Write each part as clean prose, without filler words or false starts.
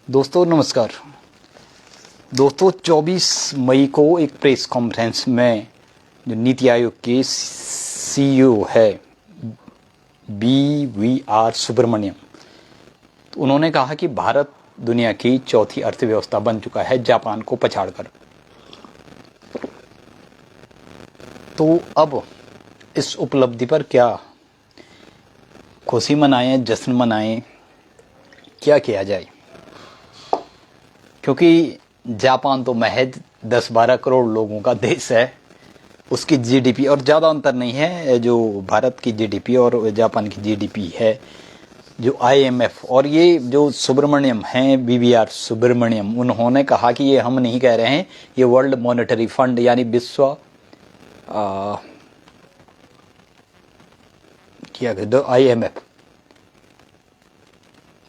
दोस्तों नमस्कार। दोस्तों 24 मई को एक प्रेस कॉन्फ्रेंस में जो नीति आयोग के सीईओ है BVR सुब्रमण्यम, तो उन्होंने कहा कि भारत दुनिया की चौथी अर्थव्यवस्था बन चुका है जापान को पछाड़कर। तो अब इस उपलब्धि पर क्या खुशी मनाएं, जश्न मनाएं, क्या किया जाए? क्योंकि जापान तो महज 10-12 करोड़ लोगों का देश है। उसकी जीडीपी और ज़्यादा अंतर नहीं है जो भारत की जीडीपी और जापान की जीडीपी है। जो IMF और ये जो सुब्रमण्यम हैं BVR सुब्रमण्यम, उन्होंने कहा कि ये हम नहीं कह रहे हैं, ये वर्ल्ड मॉनेटरी फंड यानी विश्व क्या कहते IMF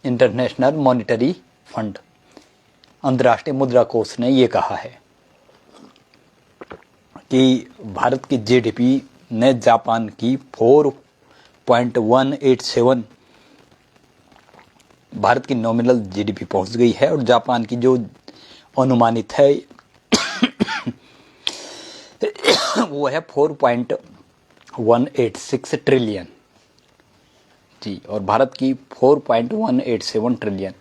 इंटरनेशनल मॉनेटरी फंड, अंतर्राष्ट्रीय मुद्रा कोष ने ये कहा है कि भारत की जीडीपी ने जापान की 4.187 भारत की नॉमिनल जीडीपी पहुंच गई है और जापान की जो अनुमानित है वो है 4.186 ट्रिलियन जी, और भारत की 4.187 ट्रिलियन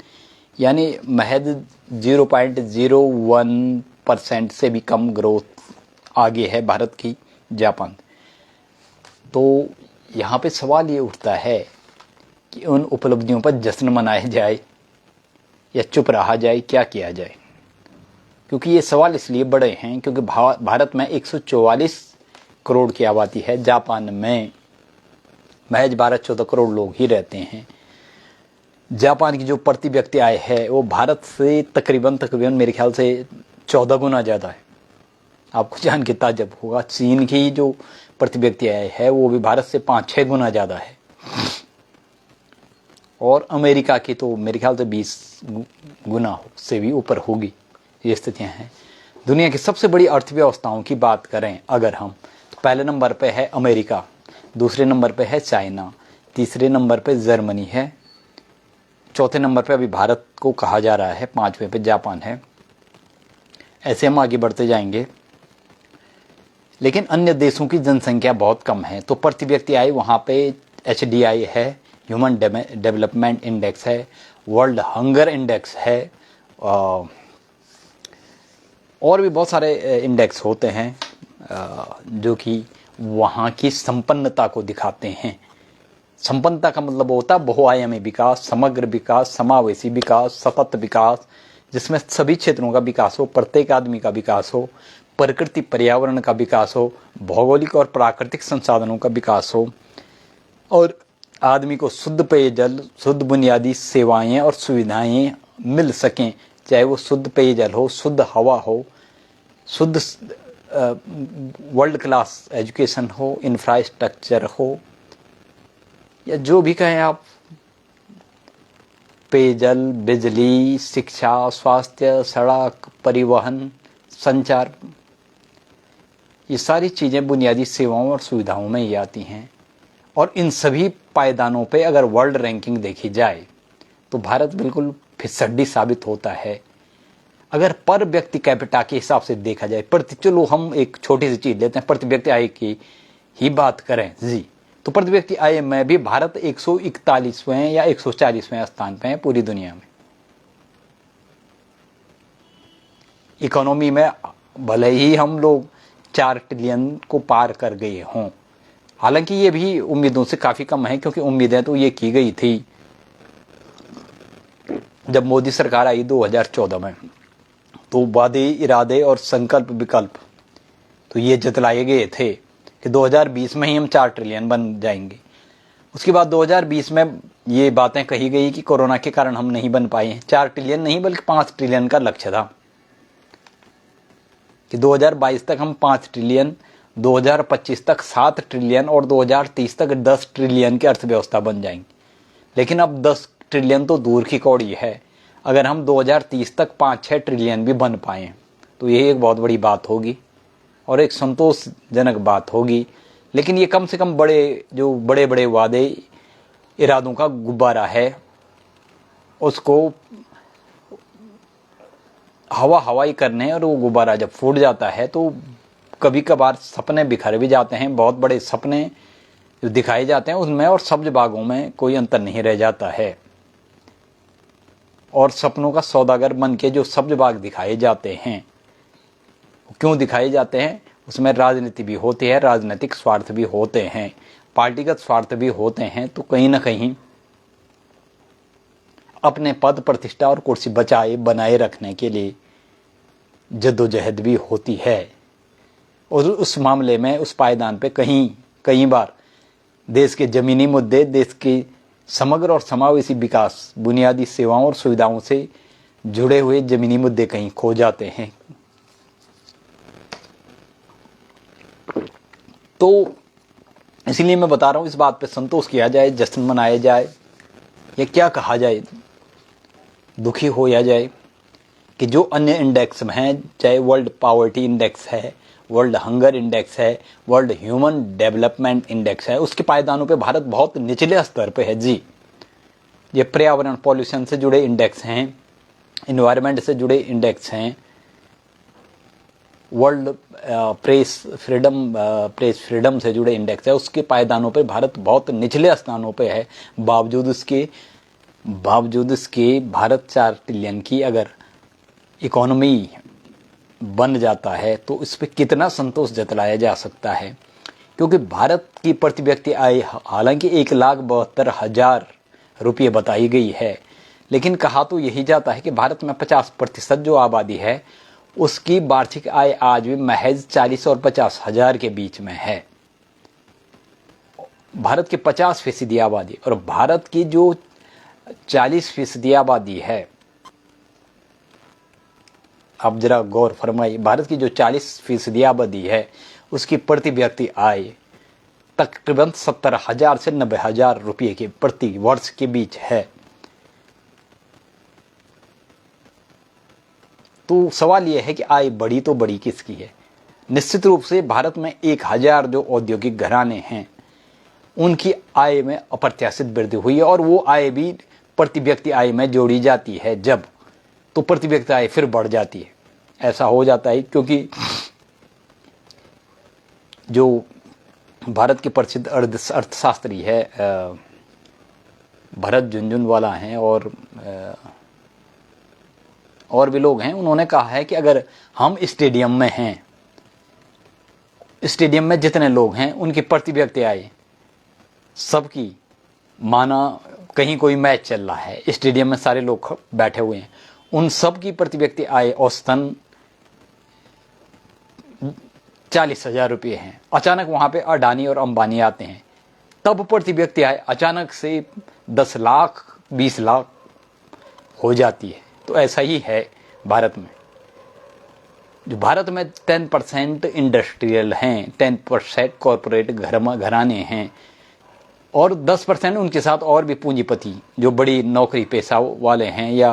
यानी महज 0.01% से भी कम ग्रोथ आगे है भारत की जापान। तो यहाँ पे सवाल ये उठता है कि उन उपलब्धियों पर जश्न मनाया जाए या चुप रहा जाए, क्या किया जाए? क्योंकि ये सवाल इसलिए बड़े हैं क्योंकि भारत में 144 करोड़ की आबादी है, जापान में महज 12-14 करोड़ लोग ही रहते हैं। जापान की जो प्रति व्यक्ति आय है वो भारत से तकरीबन मेरे ख्याल से 14 गुना ज़्यादा है। आपको जान के ताज्जुब होगा, चीन की जो प्रति व्यक्ति आय है वो भी भारत से 5-6 गुना ज़्यादा है, और अमेरिका की तो मेरे ख्याल से 20 गुना से भी ऊपर होगी। ये स्थितियाँ हैं। दुनिया की सबसे बड़ी अर्थव्यवस्थाओं की बात करें अगर हम, तो पहले नंबर पे है अमेरिका, दूसरे नंबर पे है चाइना, तीसरे नंबर पे जर्मनी है, चौथे नंबर पे अभी भारत को कहा जा रहा है, पांचवें पे जापान है। ऐसे हम आगे बढ़ते जाएंगे। लेकिन अन्य देशों की जनसंख्या बहुत कम है, तो प्रति व्यक्ति आय वहाँ पे HDI है, ह्यूमन डेवलपमेंट इंडेक्स है, वर्ल्ड हंगर इंडेक्स है, और भी बहुत सारे इंडेक्स होते हैं जो कि वहाँ की संपन्नता को दिखाते हैं। संपन्नता का मतलब होता है बहुआयामी विकास, समग्र विकास, समावेशी विकास, सतत विकास, जिसमें सभी क्षेत्रों का विकास हो, प्रत्येक आदमी का विकास हो, प्रकृति पर्यावरण का विकास हो, भौगोलिक और प्राकृतिक संसाधनों का विकास हो, और आदमी को शुद्ध पेयजल, शुद्ध बुनियादी सेवाएं और सुविधाएं मिल सकें, चाहे वो शुद्ध पेयजल हो, शुद्ध हवा हो, शुद्ध वर्ल्ड क्लास एजुकेशन हो, इंफ्रास्ट्रक्चर हो, या जो भी कहें आप, पेयजल, बिजली, शिक्षा, स्वास्थ्य, सड़क, परिवहन, संचार, ये सारी चीज़ें बुनियादी सेवाओं और सुविधाओं में ही आती हैं। और इन सभी पायदानों पे अगर वर्ल्ड रैंकिंग देखी जाए तो भारत बिल्कुल फिसड्डी साबित होता है। अगर पर व्यक्ति कैपिटा के हिसाब से देखा जाए, चलो हम एक छोटी सी चीज़ लेते हैं, प्रति व्यक्ति आय की ही बात करें जी, तो प्रति व्यक्ति आय में भी भारत 141वें या 140वें स्थान पे है पूरी दुनिया में। इकोनॉमी में भले ही हम लोग 4 ट्रिलियन को पार कर गए हों, हालांकि ये भी उम्मीदों से काफ़ी कम है, क्योंकि उम्मीदें तो ये की गई थी जब मोदी सरकार आई 2014 में, तो वादे, इरादे और संकल्प विकल्प तो ये जतलाए गए थे कि 2020 में ही हम 4 ट्रिलियन बन जाएंगे। उसके बाद 2020 में ये बातें कही गई कि कोरोना के कारण हम नहीं बन पाए हैं। 4 ट्रिलियन नहीं बल्कि 5 ट्रिलियन का लक्ष्य था कि 2022 तक हम 5 ट्रिलियन, 2025 तक 7 ट्रिलियन और 2030 तक 10 ट्रिलियन की अर्थव्यवस्था बन जाएंगी। लेकिन अब 10 ट्रिलियन तो दूर की कौड़ी है। अगर हम 2030 तक 5-6 ट्रिलियन भी बन पाएँ तो ये एक बहुत बड़ी बात होगी और एक संतोषजनक बात होगी। लेकिन ये कम से कम जो बड़े बड़े वादे, इरादों का गुब्बारा है, उसको हवाई करने, और वो गुब्बारा जब फूट जाता है तो कभी कभार सपने बिखर भी जाते हैं। बहुत बड़े सपने जो दिखाए जाते हैं उसमें और सब्ज बागों में कोई अंतर नहीं रह जाता है। और सपनों का सौदागर बन के जो सब्ज बाग दिखाए जाते हैं, क्यों दिखाए जाते हैं? उसमें राजनीति भी होती है, राजनीतिक स्वार्थ भी होते हैं, पार्टीगत स्वार्थ भी होते हैं। तो कहीं ना कहीं अपने पद प्रतिष्ठा और कुर्सी बनाए रखने के लिए जद्दोजहद भी होती है। और उस मामले में, उस पायदान पे कई बार देश के जमीनी मुद्दे, देश के समग्र और समावेशी विकास, बुनियादी सेवाओं और सुविधाओं से जुड़े हुए जमीनी मुद्दे कहीं खो जाते हैं। तो इसलिए मैं बता रहा हूं, इस बात पे संतोष किया जाए, जश्न मनाया जाए, या क्या कहा जाए, दुखी हो या जाए कि जो अन्य इंडेक्स हैं, चाहे वर्ल्ड पावर्टी इंडेक्स है, वर्ल्ड हंगर इंडेक्स है, वर्ल्ड ह्यूमन डेवलपमेंट इंडेक्स है, उसके पायदानों पे भारत बहुत निचले स्तर पे है जी। ये पर्यावरण पॉल्यूशन से जुड़े इंडेक्स हैं, इन्वायरमेंट से जुड़े इंडेक्स हैं, वर्ल्ड प्रेस फ्रीडम से जुड़े इंडेक्स है, उसके पायदानों पे भारत बहुत निचले स्थानों पे है। बावजूद इसके भारत 4 ट्रिलियन की अगर इकोनॉमी बन जाता है तो इस पे कितना संतोष जताया जा सकता है। क्योंकि भारत की प्रति व्यक्ति आय हालांकि 1,72,000 रुपये बताई गई है, लेकिन कहा तो यही जाता है कि भारत में 50% जो आबादी है उसकी वार्षिक आय आज भी महज 40 और 50 हजार के बीच में है। भारत की 50% आबादी और भारत की जो 40% आबादी है, आप जरा गौर फरमाइए, भारत की जो 40% आबादी है उसकी प्रति व्यक्ति आय तकरीबन 70,000 से 90,000 रुपये के प्रति वर्ष के बीच है। तो सवाल यह है कि आय बढ़ी तो बढ़ी किसकी है? निश्चित रूप से भारत में 1,000 जो औद्योगिक घराने हैं उनकी आय में अप्रत्याशित वृद्धि हुई है, और वो आय भी प्रति व्यक्ति आय में जोड़ी जाती है जब, तो प्रति व्यक्ति आय फिर बढ़ जाती है। ऐसा हो जाता है क्योंकि जो भारत के प्रसिद्ध अर्थशास्त्री है भरत झुनझुनवाला हैं और भी लोग हैं, उन्होंने कहा है कि अगर हम स्टेडियम में हैं, स्टेडियम में जितने लोग हैं उनकी प्रति व्यक्ति आय सबकी, माना कहीं कोई मैच चल रहा है, स्टेडियम में सारे लोग बैठे हुए हैं, उन सब की प्रति व्यक्ति आय औसतन 40,000 रुपये हैं। अचानक वहां पे अडानी और अंबानी आते हैं, तब प्रति व्यक्ति आय अचानक से 10 लाख 20 लाख हो जाती है। तो ऐसा ही है भारत में। जो भारत में 10% इंडस्ट्रियल हैं, 10% कॉरपोरेट घराने हैं, और 10% उनके साथ और भी पूंजीपति जो बड़ी नौकरी पेशा वाले हैं या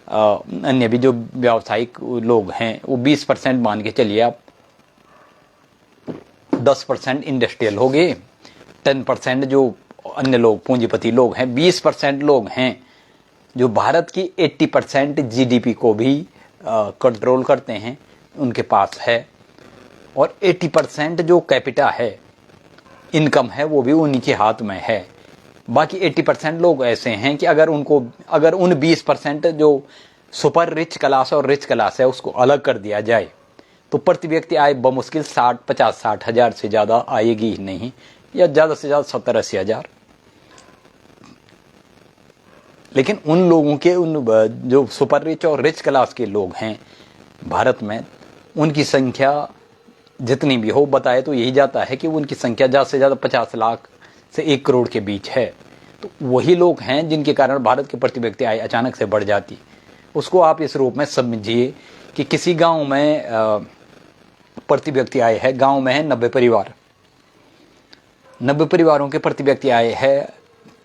अन्य भी जो व्यावसायिक लोग हैं, वो 20% मान के चलिए आप। 10% इंडस्ट्रियल हो गए, 10% जो अन्य लोग पूंजीपति लोग हैं, 20% लोग हैं जो भारत की 80% जीडीपी को भी कंट्रोल करते हैं, उनके पास है, और 80% जो कैपिटा है, इनकम है, वो भी उन्हीं के हाथ में है। बाकी 80% लोग ऐसे हैं कि अगर उन 20% जो सुपर रिच क्लास और रिच क्लास है उसको अलग कर दिया जाए तो प्रति व्यक्ति आय बमुश्किल 50-60 हजार से ज़्यादा आएगी ही नहीं, या ज़्यादा से ज़्यादा 70-80 हजार। लेकिन उन लोगों के, जो सुपर रिच और रिच क्लास के लोग हैं भारत में, उनकी संख्या जितनी भी हो, बताए तो यही जाता है कि उनकी संख्या ज़्यादा से ज़्यादा 50 लाख से 1 करोड़ के बीच है। तो वही लोग हैं जिनके कारण भारत की प्रति व्यक्ति आय अचानक से बढ़ जाती। उसको आप इस रूप में समझिए कि किसी गांव में प्रति व्यक्ति आय है, गांव में है 90 परिवार, 90 परिवारों के प्रति व्यक्ति आय है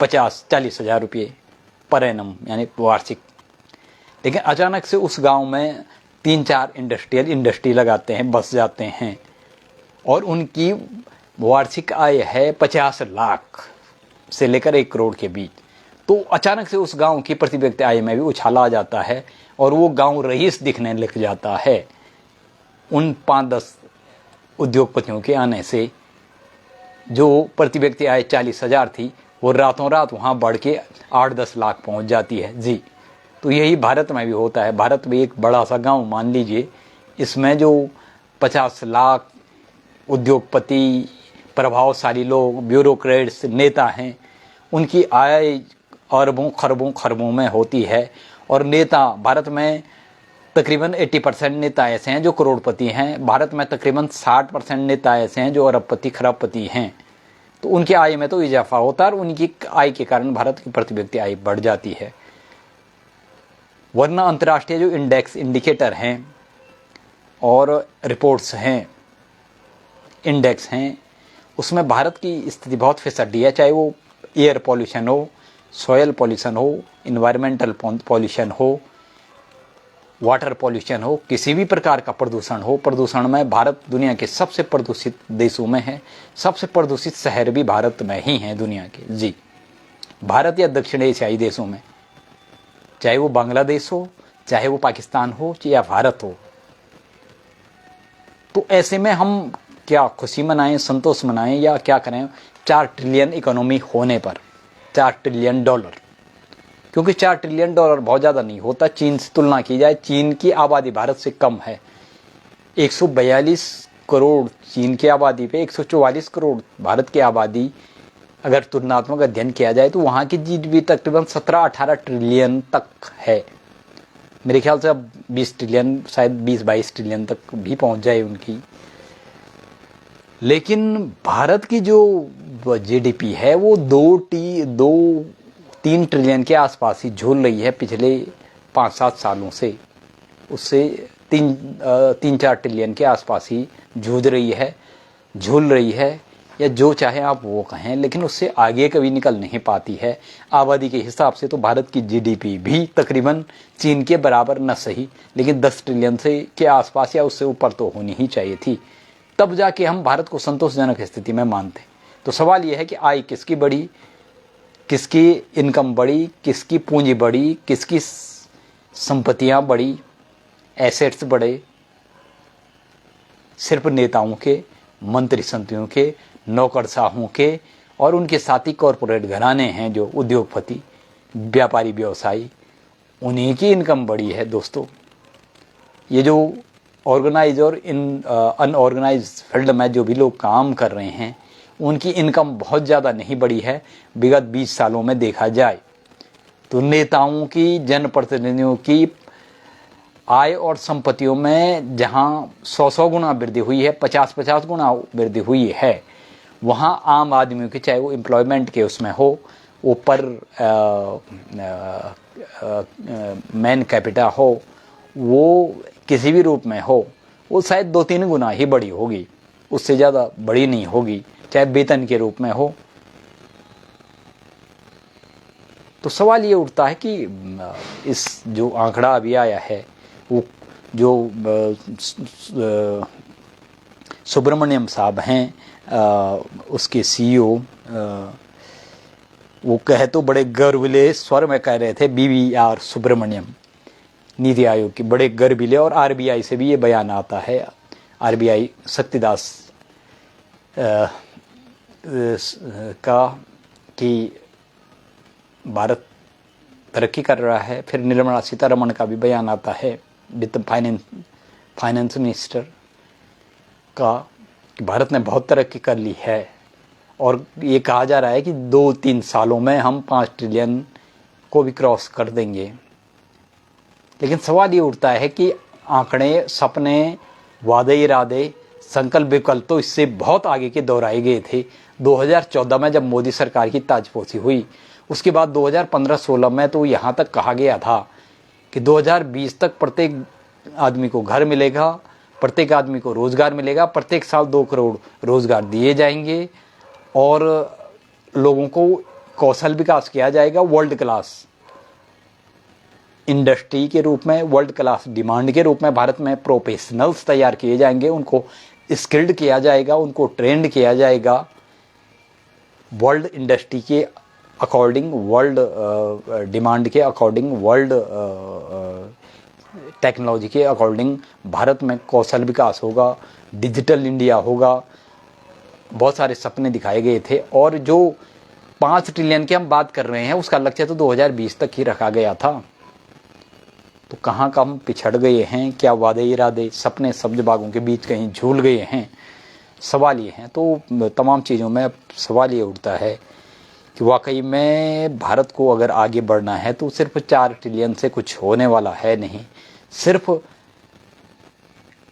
40 हजार रुपये पर एनम, यानी वार्षिक। लेकिन अचानक से उस गांव में 3-4 इंडस्ट्री लगाते हैं, बस जाते हैं, और उनकी वार्षिक आय है 50 लाख से लेकर 1 करोड़ के बीच। तो अचानक से उस गांव की प्रति व्यक्ति आय में भी उछाला आ जाता है और वो गांव रईस दिखने लग जाता है। उन 5-10 उद्योगपतियों के आने से जो प्रति व्यक्ति आय 40,000 थी वो रातों रात वहाँ बढ़ के 8-10 लाख पहुँच जाती है जी। तो यही भारत में भी होता है। भारत में एक बड़ा सा गांव मान लीजिए, इसमें जो 50 लाख उद्योगपति, प्रभावशाली लोग, ब्यूरोक्रेट्स, नेता हैं, उनकी आय अरबों खरबों में होती है। और नेता भारत में तकरीबन 80% नेता ऐसे हैं जो करोड़पति हैं। भारत में तकरीबन 60% नेता ऐसे हैं जो अरबपति खरबपति हैं। तो उनकी आय में तो इजाफा होता है और उनकी आय के कारण भारत की प्रति व्यक्ति आय बढ़ जाती है। वरना अंतर्राष्ट्रीय जो इंडिकेटर हैं और रिपोर्ट्स हैं, इंडेक्स हैं, उसमें भारत की स्थिति बहुत फिसड्डी है। चाहे वो एयर पॉल्यूशन हो, सॉयल पॉल्यूशन हो, इन्वायरमेंटल पॉल्यूशन हो, वाटर पॉल्यूशन हो, किसी भी प्रकार का प्रदूषण हो। प्रदूषण में भारत दुनिया के सबसे प्रदूषित देशों में है। सबसे प्रदूषित शहर भी भारत में ही हैं दुनिया के जी। भारत या दक्षिण एशियाई देशों में, चाहे वो बांग्लादेश हो, चाहे वो पाकिस्तान हो या भारत हो। तो ऐसे में हम क्या खुशी मनाएं, संतोष मनाएं या क्या करें? 4 ट्रिलियन इकोनॉमी होने पर, $4 ट्रिलियन, क्योंकि $4 ट्रिलियन बहुत ज़्यादा नहीं होता। चीन से तुलना की जाए, चीन की आबादी भारत से कम है। 142 करोड़ चीन की आबादी पे 144 करोड़ भारत की आबादी। अगर तुलनात्मक अध्ययन किया जाए तो वहाँ की जीडीपी तकरीबन 17-18 ट्रिलियन तक है। मेरे ख्याल से अब 20 ट्रिलियन, शायद 20-22 ट्रिलियन तक भी पहुँच जाए उनकी। लेकिन भारत की जो जीडीपी है वो 2-3 ट्रिलियन के आसपास ही झूल रही है पिछले 5-7 सालों से। उससे 3-4 ट्रिलियन के आसपास ही झूल रही है, या जो चाहे आप वो कहें, लेकिन उससे आगे कभी निकल नहीं पाती है। आबादी के हिसाब से तो भारत की जीडीपी भी तकरीबन चीन के बराबर न सही, लेकिन 10 ट्रिलियन से के आसपास या उससे ऊपर तो होनी ही चाहिए थी, तब जाके हम भारत को संतोषजनक स्थिति में मानते। तो सवाल यह है कि आय किसकी बढ़ी, किसकी इनकम बढ़ी, किसकी पूंजी बढ़ी, किसकी संपत्तियां बढ़ी, एसेट्स बढ़े? सिर्फ नेताओं के, मंत्री संतरियों के, नौकरशाहों के और उनके साथी कॉरपोरेट घराने हैं जो उद्योगपति, व्यापारी, व्यवसायी, उन्हीं की इनकम बढ़ी है दोस्तों। ये जो ऑर्गेनाइज और अनऑर्गेनाइज फील्ड में जो भी लोग काम कर रहे हैं, उनकी इनकम बहुत ज़्यादा नहीं बढ़ी है विगत 20 सालों में देखा जाए तो। नेताओं की, जनप्रतिनिधियों की आय और संपत्तियों में जहां 100 गुना वृद्धि हुई है, 50 गुना वृद्धि हुई है, वहां आम आदमियों की, चाहे वो एम्प्लॉयमेंट के उसमें हो, वो पर मैन कैपिटा हो, वो किसी भी रूप में हो, वो शायद 2-3 गुना ही बड़ी होगी, उससे ज़्यादा बड़ी नहीं होगी, चाहे वेतन के रूप में हो। तो सवाल ये उठता है कि इस जो आंकड़ा अभी आया है, वो जो सुब्रमण्यम साहब हैं, उसके सीईओ, वो कहे तो बड़े गर्विले स्वर में कह रहे थे, BVR सुब्रमण्यम, नीति आयोग की, बड़े गर्विले, और RBI से भी ये बयान आता है, RBI शक्तिदास का, कि भारत तरक्की कर रहा है। फिर निर्मला सीतारमण का भी बयान आता है, वित्त फाइनेंस मिनिस्टर का, कि भारत ने बहुत तरक्की कर ली है, और ये कहा जा रहा है कि 2-3 सालों में हम 5 ट्रिलियन को भी क्रॉस कर देंगे। लेकिन सवाल ये उठता है कि आंकड़े, सपने, वादे, इरादे, संकल्प, विकल्प तो इससे बहुत आगे के दोहराए गए थे। 2014 में जब मोदी सरकार की ताजपोशी हुई, उसके बाद 2015-16 में तो यहाँ तक कहा गया था कि 2020 तक प्रत्येक आदमी को घर मिलेगा, प्रत्येक आदमी को रोज़गार मिलेगा, प्रत्येक साल 2 करोड़ रोज़गार दिए जाएंगे, और लोगों को कौशल विकास किया जाएगा, वर्ल्ड क्लास इंडस्ट्री के रूप में, वर्ल्ड क्लास डिमांड के रूप में भारत में प्रोफेशनल्स तैयार किए जाएंगे, उनको स्किल्ड किया जाएगा, उनको ट्रेंड किया जाएगा, वर्ल्ड इंडस्ट्री के अकॉर्डिंग वर्ल्ड डिमांड के अकॉर्डिंग, वर्ल्ड टेक्नोलॉजी के अकॉर्डिंग भारत में कौशल विकास होगा, डिजिटल इंडिया होगा। बहुत सारे सपने दिखाए गए थे। और जो 5 ट्रिलियन की हम बात कर रहे हैं उसका लक्ष्य तो 2020 तक ही रखा गया था। तो कहाँ का हम पिछड़ गए हैं? क्या वादे इरादे सपने सब्ज बागों के बीच कहीं झूल गए हैं? सवाल ये हैं। तो तमाम चीज़ों में सवाल ये उठता है कि वाकई में भारत को अगर आगे बढ़ना है तो सिर्फ 4 ट्रिलियन से कुछ होने वाला है नहीं। सिर्फ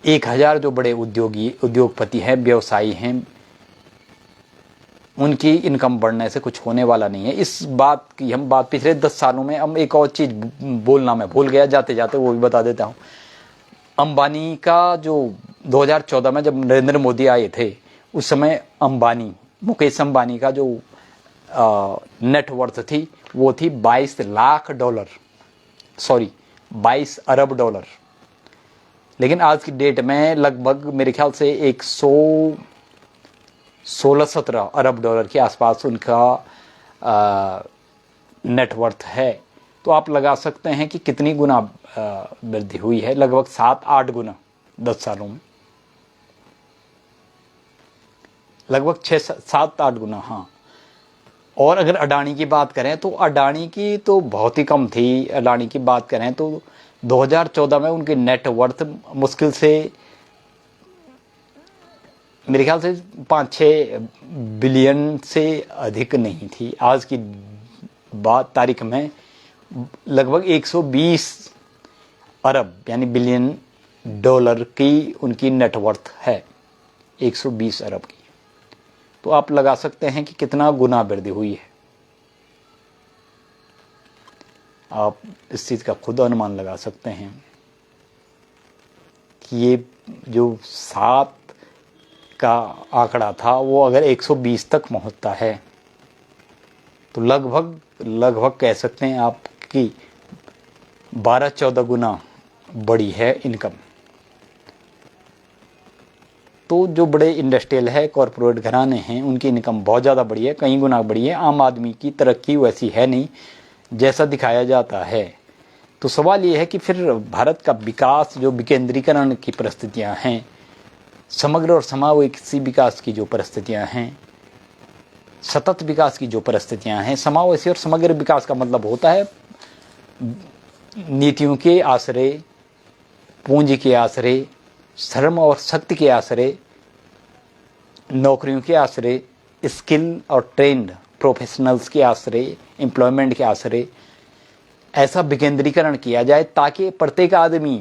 1000 जो बड़े उद्योगपति हैं, व्यवसायी हैं, उनकी इनकम बढ़ने से कुछ होने वाला नहीं है। इस बात की हम बात पिछले 10 सालों में, हम एक और चीज़ बोलना मैं भूल गया, जाते जाते वो भी बता देता हूँ। अंबानी का जो 2014 में जब नरेंद्र मोदी आए थे, उस समय मुकेश अंबानी का जो नेटवर्थ थी वो थी $22 अरब। लेकिन आज की डेट में लगभग मेरे ख्याल से 116-17 अरब डॉलर के आसपास उनका नेटवर्थ है। तो आप लगा सकते हैं कि कितनी गुना वृद्धि हुई है। लगभग 7-8 गुना 10 सालों में, लगभग 6-7-8 गुना। हाँ, और अगर अडानी की बात करें तो अडानी की तो बहुत ही कम थी। अडानी की बात करें तो 2014 में उनकी नेटवर्थ मुश्किल से मेरे ख्याल से 5-6 बिलियन से अधिक नहीं थी। आज की तारीख में लगभग 120 अरब यानी बिलियन डॉलर की उनकी नेटवर्थ है, 120 अरब की। तो आप लगा सकते हैं कि कितना गुना वृद्धि हुई है। आप इस चीज़ का खुद अनुमान लगा सकते हैं कि ये जो 7 का आंकड़ा था वो अगर 120 तक पहुंचता है तो लगभग कह सकते हैं आप कि 12-14 गुना बड़ी है इनकम। तो जो बड़े इंडस्ट्रियल है, कॉरपोरेट घराने हैं, उनकी इनकम बहुत ज़्यादा बड़ी है, कई गुना बड़ी है। आम आदमी की तरक्की वैसी है नहीं जैसा दिखाया जाता है। तो सवाल ये है कि फिर भारत का विकास, जो विकेंद्रीकरण की परिस्थितियां हैं, समग्र और समावेशी विकास की जो परिस्थितियां हैं, सतत विकास की जो परिस्थितियां हैं, समावेशी और समग्र विकास का मतलब होता है नीतियों के आश्रय, पूंजी के आश्रय, श्रम और शक्ति के आश्रय, नौकरियों के आश्रय, स्किल और ट्रेंड प्रोफेशनल्स के आश्रय, एम्प्लॉयमेंट के आश्रय, ऐसा विकेंद्रीकरण किया जाए ताकि प्रत्येक आदमी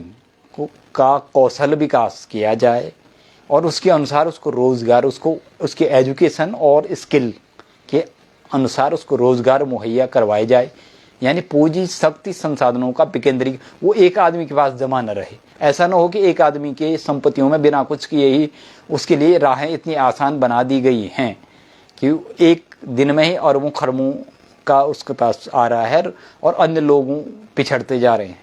का कौशल विकास किया जाए और उसके अनुसार उसको रोज़गार, उसके एजुकेशन और स्किल के अनुसार उसको रोज़गार मुहैया करवाए जाए। यानी पूंजी शक्ति संसाधनों का विकेंद्रीकरण, वो एक आदमी के पास जमा न रहे। ऐसा न हो कि एक आदमी के संपत्तियों में बिना कुछ किए ही उसके लिए राहें इतनी आसान बना दी गई हैं कि एक दिन में ही अरबों खरबों का उसके पास आ रहा है और अन्य लोगों पिछड़ते जा रहे हैं।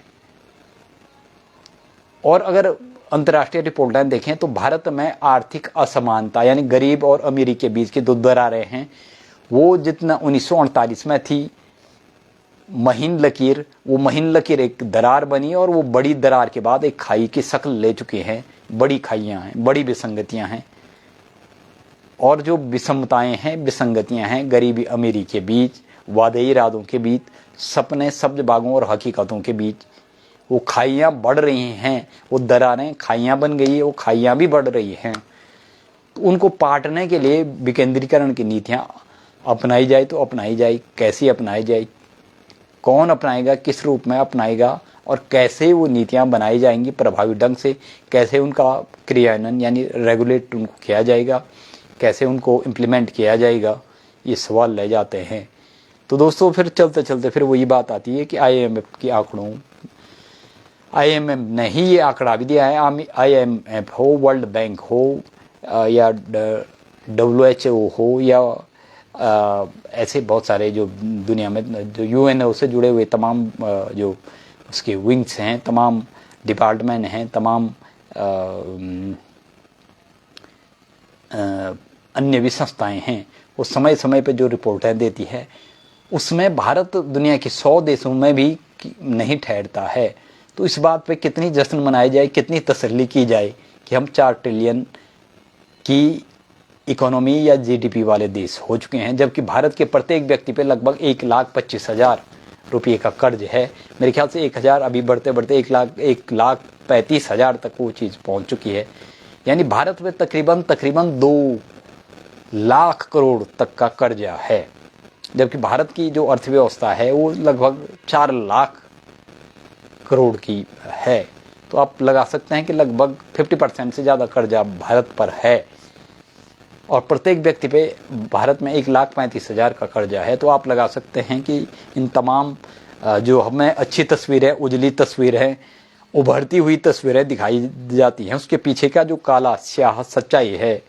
और अगर अंतर्राष्ट्रीय रिपोर्टें देखें तो भारत में आर्थिक असमानता यानी गरीब और अमीरी के बीच की 2 दरारें हैं, वो जितना 1948 में थी महीन लकीर, वो महीन लकीर एक दरार बनी और वो बड़ी दरार के बाद एक खाई की शक्ल ले चुके हैं। बड़ी खाइयाँ हैं, बड़ी विसंगतियाँ हैं और जो विषमताएं हैं, विसंगतियाँ हैं गरीबी अमीरी के बीच, वादे इरादों के बीच, सपने सब्ज बागों और हकीकतों के बीच वो खाइयाँ बढ़ रही हैं। वो दरारें खाइयाँ बन गई है, वो खाइयाँ भी बढ़ रही हैं। तो उनको पाटने के लिए विकेंद्रीकरण की नीतियाँ अपनाई जाए तो अपनाई जाए। कैसी अपनाई जाए, कौन अपनाएगा, किस रूप में अपनाएगा और कैसे वो नीतियाँ बनाई जाएंगी प्रभावी ढंग से, कैसे उनका क्रियान्वयन यानी रेगुलेट उनको किया जाएगा, कैसे उनको इम्प्लीमेंट किया जाएगा, ये सवाल रह जाते हैं। तो दोस्तों फिर चलते चलते फिर वही बात आती है कि IMF के आंकड़ों, IMF ने ही ये आंकड़ा भी दिया है। IMF हो, वर्ल्ड बैंक हो या WHO हो या ऐसे बहुत सारे जो दुनिया में जो UNO से जुड़े हुए तमाम जो उसके विंग्स हैं, तमाम डिपार्टमेंट हैं, तमाम अन्य भी संस्थाएं हैं, वो समय समय पे जो रिपोर्टें देती है उसमें भारत दुनिया के 100 देशों में भी नहीं ठहरता है। तो इस बात पे कितनी जश्न मनाई जाए, कितनी तसल्ली की जाए कि हम 4 ट्रिलियन की इकोनॉमी या जीडीपी वाले देश हो चुके हैं, जबकि भारत के प्रत्येक व्यक्ति पे लगभग 1,25,000 रुपये का कर्ज है। मेरे ख्याल से 1,000 अभी बढ़ते बढ़ते 1,35,000 तक वो चीज़ पहुंच चुकी है। यानी भारत में तकरीबन 2 लाख करोड़ तक का कर्जा है, जबकि भारत की जो अर्थव्यवस्था है वो लगभग 4 लाख करोड़ की है। तो आप लगा सकते हैं कि लगभग 50% से ज़्यादा कर्जा भारत पर है, और प्रत्येक व्यक्ति पे भारत में 1,35,000 का कर्जा है। तो आप लगा सकते हैं कि इन तमाम जो हमें अच्छी तस्वीर है, उजली तस्वीर है, उभरती हुई तस्वीरें दिखाई जाती हैं, उसके पीछे का जो काला स्याह सच्चाई है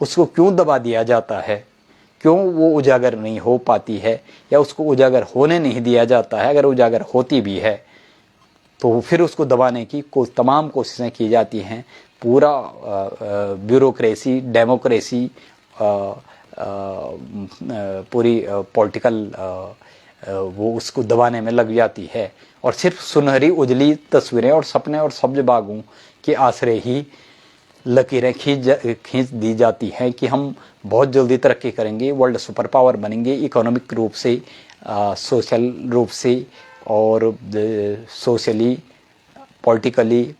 उसको क्यों दबा दिया जाता है, क्यों वो उजागर नहीं हो पाती है, या उसको उजागर होने नहीं दिया जाता है। अगर उजागर होती भी है तो फिर उसको दबाने की तमाम कोशिशें की जाती हैं। पूरा ब्यूरोक्रेसी, डेमोक्रेसी, पूरी पॉलिटिकल वो उसको दबाने में लग जाती है, और सिर्फ सुनहरी उजली तस्वीरें और सपने और सब्ज बागों के आसरे ही लकीरें खींच दी जाती हैं कि हम बहुत जल्दी तरक्की करेंगे, वर्ल्ड सुपर पावर बनेंगे, इकोनॉमिक रूप से, सोशल रूप से, और सोशली, पॉलिटिकली।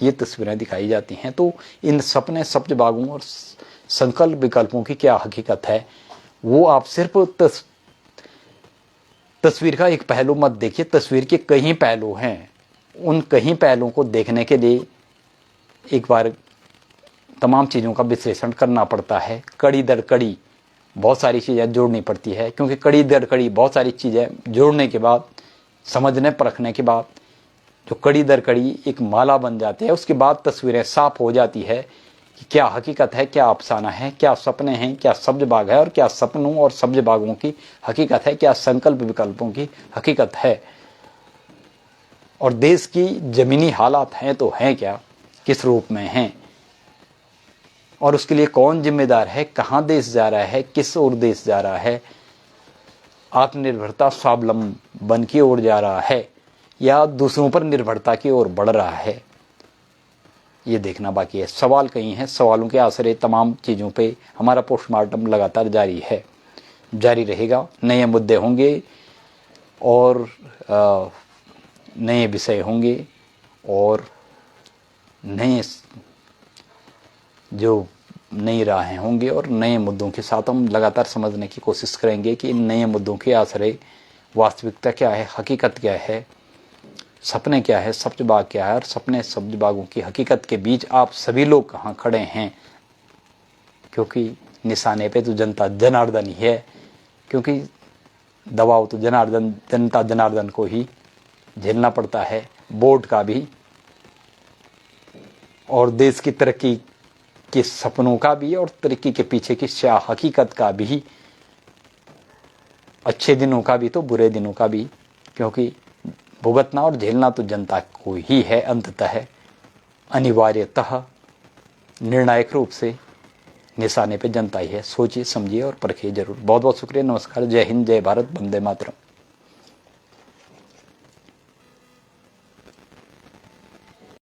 ये तस्वीरें दिखाई जाती हैं। तो इन सपने, सब्ज बागों और संकल्प विकल्पों की क्या हकीकत है, वो आप सिर्फ तस्वीर का एक पहलू मत देखिए। तस्वीर के कई पहलू हैं, उन कई पहलुओं को देखने के लिए एक बार तमाम चीज़ों का विश्लेषण करना पड़ता है। कड़ी दर कड़ी बहुत सारी चीज़ें जोड़नी पड़ती है, क्योंकि कड़ी दर कड़ी बहुत सारी चीज़ें जोड़ने के बाद, समझने परखने के बाद जो कड़ी दर कड़ी एक माला बन जाती है, उसके बाद तस्वीरें साफ हो जाती है कि क्या हकीकत है, क्या अफसाना है, क्या सपने हैं, क्या सब्ज बाग है, और क्या सपनों और सब्ज बागों की हकीकत है, क्या संकल्प विकल्पों की हकीकत है, और देश की ज़मीनी हालात हैं तो हैं क्या, किस रूप में हैं, और उसके लिए कौन जिम्मेदार है, कहाँ देश जा रहा है, किस ओर देश जा रहा है, आत्मनिर्भरता स्वावलंबन की ओर जा रहा है या दूसरों पर निर्भरता की ओर बढ़ रहा है, ये देखना बाकी है। सवाल कई हैं, सवालों के आसरे तमाम चीज़ों पे हमारा पोस्टमार्टम लगातार जारी है, जारी रहेगा। नए मुद्दे होंगे और नए विषय होंगे, और नए जो नई राहें होंगी, और नए मुद्दों के साथ हम लगातार समझने की कोशिश करेंगे कि इन नए मुद्दों के आसरे वास्तविकता क्या है, हकीकत क्या है, सपने क्या है, सब्ज बाग क्या है, और सपने सब्ज बागों की हकीकत के बीच आप सभी लोग कहाँ खड़े हैं, क्योंकि निशाने पे तो जनता जनार्दन ही है, क्योंकि दबाव तो जनता जनार्दन को ही झेलना पड़ता है, बोर्ड का भी, और देश की तरक्की के सपनों का भी, और तरक्की के पीछे की स्याह हकीकत का भी, अच्छे दिनों का भी तो बुरे दिनों का भी, क्योंकि भुगतना और झेलना तो जनता को ही है। अंततः अनिवार्यतः निर्णायक रूप से निशाने पे जनता ही है। सोचिए, समझिए और परखिए जरूर। बहुत बहुत शुक्रिया। नमस्कार। जय हिंद, जय भारत, वंदे मातरम।